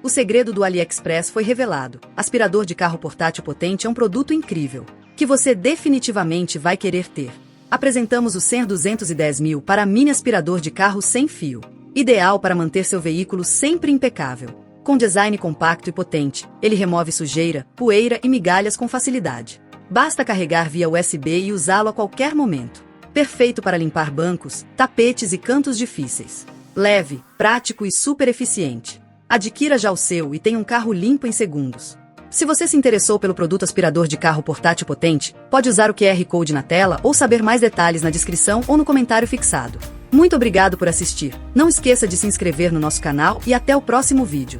O segredo do AliExpress foi revelado. Aspirador de carro portátil potente é um produto incrível, que você definitivamente vai querer ter. Apresentamos o Ser 210.000 para mini aspirador de carro sem fio. Ideal para manter seu veículo sempre impecável. Com design compacto e potente, ele remove sujeira, poeira e migalhas com facilidade. Basta carregar via USB e usá-lo a qualquer momento. Perfeito para limpar bancos, tapetes e cantos difíceis. Leve, prático e super eficiente. Adquira já o seu e tenha um carro limpo em segundos. Se você se interessou pelo produto aspirador de carro portátil potente, pode usar o QR Code na tela ou saber mais detalhes na descrição ou no comentário fixado. Muito obrigado por assistir. Não esqueça de se inscrever no nosso canal e até o próximo vídeo.